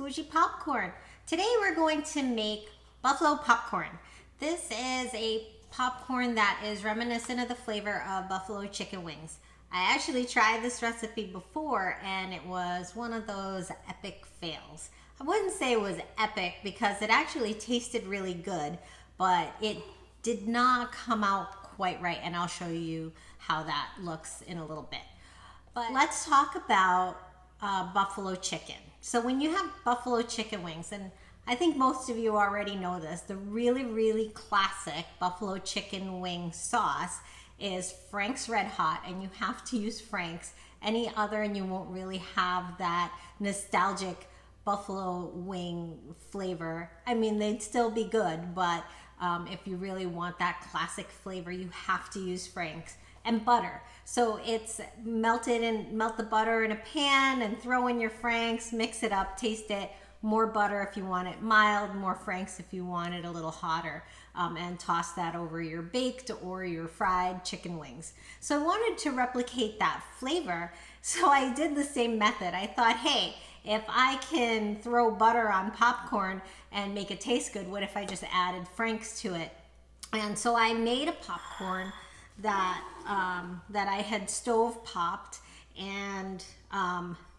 Bougie Popcorn. Today we're going to make buffalo popcorn. This is a popcorn that is reminiscent of the flavor of buffalo chicken wings. I actually tried this recipe before and it was one of those epic fails. I wouldn't say it was epic because it actually tasted really good, but it did not come out quite right, and I'll show you how that looks in a little bit. But let's talk about buffalo chicken. So when you have buffalo chicken wings, and I think most of you already know this, the really classic buffalo chicken wing sauce is Frank's Red Hot, and you have to use Frank's. Any other and you won't really have that nostalgic buffalo wing flavor. I mean, they'd still be good, but if you really want that classic flavor, you have to use Frank's. And butter. So it's melt the butter in a pan and throw in your Frank's, mix it up, taste it. More butter if you want it mild, more Frank's if you want it a little hotter, and toss that over your baked or your fried chicken wings. So I wanted to replicate that flavor, so I did the same method. I thought, hey, if I can throw butter on popcorn and make it taste good, what if I just added Frank's to it? And so I made a popcorn that I had stove popped and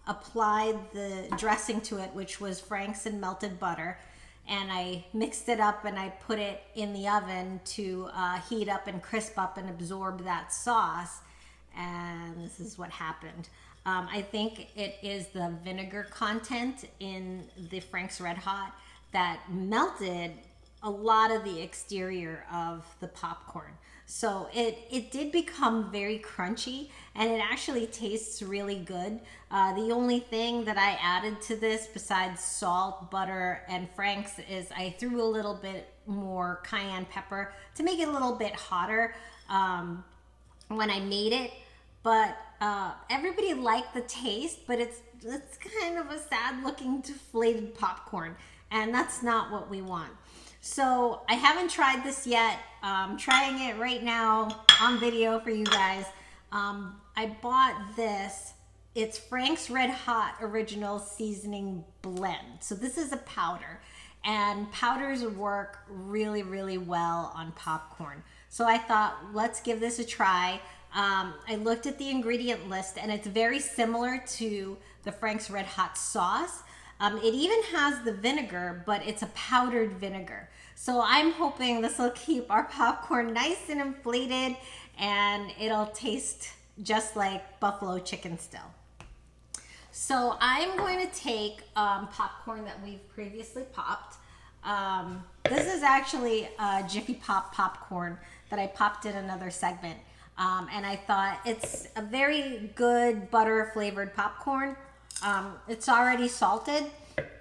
applied the dressing to it, which was Frank's and melted butter, and I mixed it up and I put it in the oven to heat up and crisp up and absorb that sauce. And this is what happened. I think it is the vinegar content in the Frank's Red Hot that melted a lot of the exterior of the popcorn. So it did become very crunchy, and it actually tastes really good. The only thing that I added to this besides salt, butter, and Frank's is I threw a little bit more cayenne pepper to make it a little bit hotter when I made it. But everybody liked the taste, but it's kind of a sad looking deflated popcorn, and that's not what we want. So I haven't tried this yet. I'm trying it right now on video for you guys. I bought this. It's Frank's Red Hot Original Seasoning Blend. So this is a powder, and powders work really well on popcorn. So I thought, let's give this a try. I looked at the ingredient list, and it's very similar to the Frank's Red Hot sauce. It even has the vinegar, but it's a powdered vinegar. So I'm hoping this will keep our popcorn nice and inflated, and it'll taste just like buffalo chicken still. So I'm going to take popcorn that we've previously popped. This is actually Jiffy Pop popcorn that I popped in another segment. And I thought it's a very good butter flavored popcorn. It's already salted,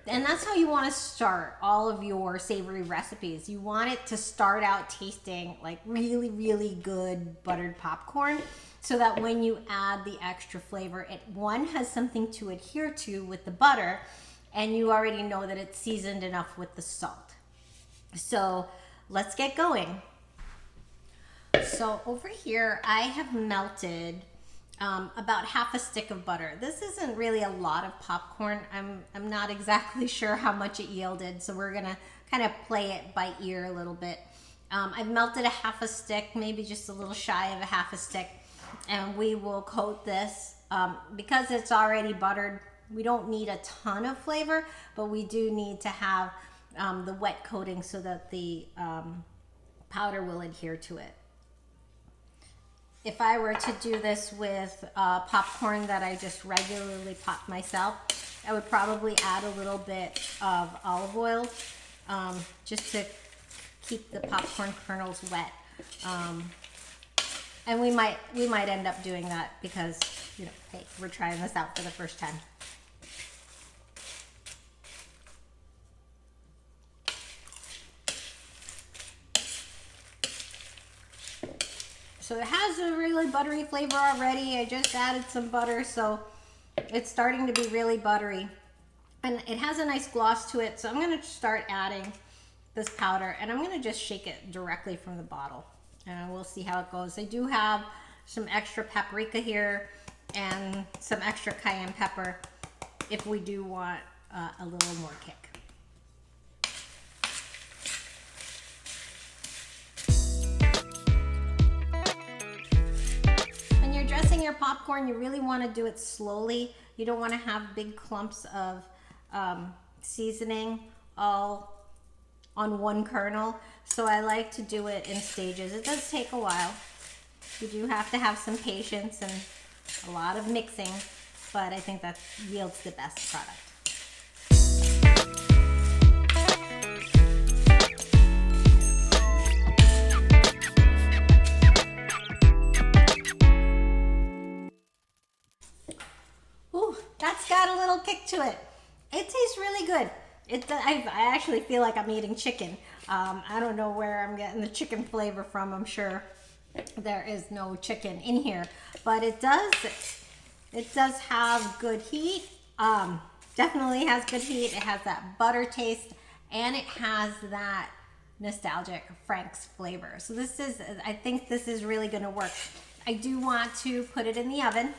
and that's how you want to start all of your savory recipes. You want it to start out tasting like really good buttered popcorn, so that when you add the extra flavor, it one has something to adhere to with the butter, and you already know that it's seasoned enough with the salt. So let's get going. So over here I have melted about half a stick of butter. This isn't really a lot of popcorn. I'm not exactly sure how much it yielded, so we're gonna kind of play it by ear a little bit. I've melted a half a stick, maybe just a little shy of a half a stick, and we will coat this. Because it's already buttered, we don't need a ton of flavor, but we do need to have the wet coating so that the powder will adhere to it. If I were to do this with popcorn that I just regularly pop myself, I would probably add a little bit of olive oil just to keep the popcorn kernels wet. And we might end up doing that because, you know, hey, we're trying this out for the first time. So it has a really buttery flavor already. I just added some butter, so it's starting to be really buttery. And it has a nice gloss to it, so I'm gonna start adding this powder, and I'm gonna just shake it directly from the bottle. And we'll see how it goes. I do have some extra paprika here and some extra cayenne pepper if we do want a little more kick. When you're dressing your popcorn, you really want to do it slowly. You don't want to have big clumps of seasoning all on one kernel. So I like to do it in stages. It does take a while. You do have to have some patience and a lot of mixing, but I think that yields the best product. Ooh, that's got a little kick to it. It tastes really good. I actually feel like I'm eating chicken. I don't know where I'm getting the chicken flavor from. I'm sure there is no chicken in here, but it does have good heat. Definitely has good heat. It has that butter taste, and it has that nostalgic Frank's flavor. So I think this is really gonna work. I do want to put it in the oven.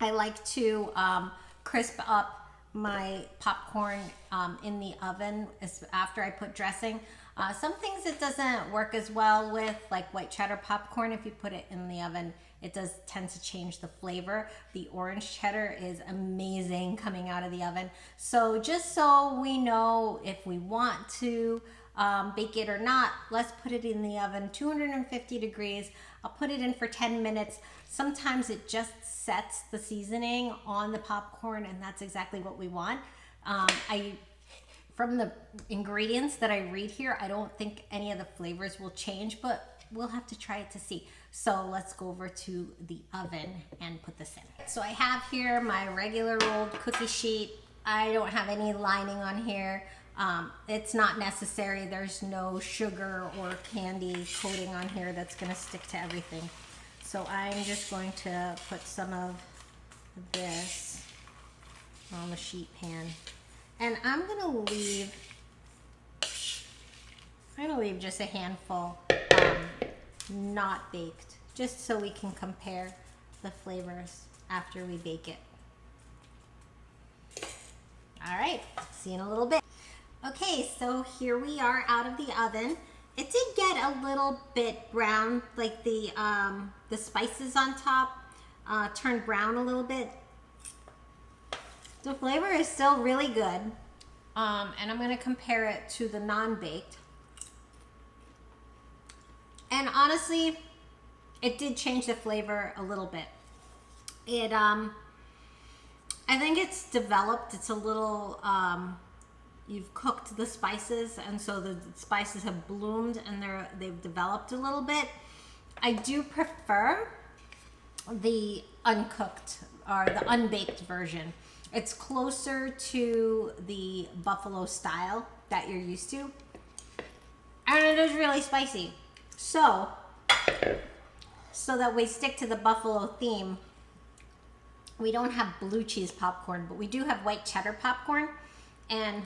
I like to crisp up my popcorn in the oven after I put dressing. Some things it doesn't work as well with, like white cheddar popcorn. If you put it in the oven, it does tend to change the flavor. The orange cheddar is amazing coming out of the oven. So just so we know if we want to bake it or not, let's put it in the oven, 250 degrees. I'll put it in for 10 minutes. Sometimes it just sets the seasoning on the popcorn, and that's exactly what we want. From the ingredients that I read here, I don't think any of the flavors will change, but we'll have to try it to see. So let's go over to the oven and put this in. So I have here my regular rolled cookie sheet. I don't have any lining on here. It's not necessary. There's no sugar or candy coating on here that's gonna stick to everything. So I'm just going to put some of this on the sheet pan. And I'm gonna leave just a handful not baked, just so we can compare the flavors after we bake it. All right, see you in a little bit. Okay, so here we are out of the oven. It did get a little bit brown, like the spices on top turned brown a little bit. The flavor is still really good. And I'm gonna compare it to the non-baked. And honestly, it did change the flavor a little bit. I think it's developed, it's a little, you've cooked the spices, and so the spices have bloomed and they've developed a little bit. I do prefer the uncooked or the unbaked version. It's closer to the buffalo style that you're used to, and it is really spicy. So that we stick to the buffalo theme, we don't have blue cheese popcorn, but we do have white cheddar popcorn, and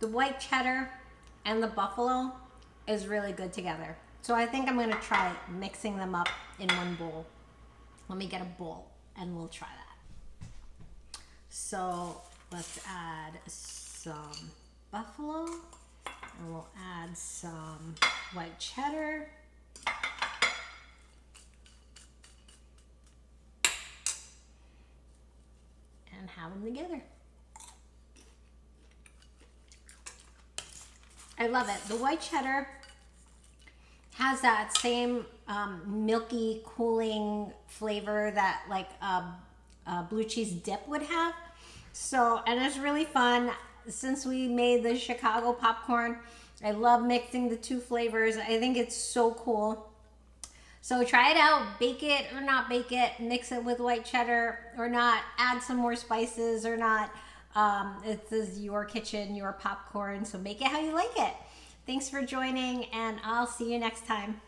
the white cheddar and the buffalo is really good together. So I think I'm gonna try mixing them up in one bowl. Let me get a bowl and we'll try that. So let's add some buffalo, and we'll add some white cheddar. And have them together. I love it. The white cheddar has that same milky, cooling flavor that like blue cheese dip would have. So, and it's really fun. Since we made the Chicago popcorn, I love mixing the two flavors. I think it's so cool. So try it out, bake it or not bake it, mix it with white cheddar or not, add some more spices or not. It says your kitchen, your popcorn, so make it how you like it. Thanks for joining, and I'll see you next time.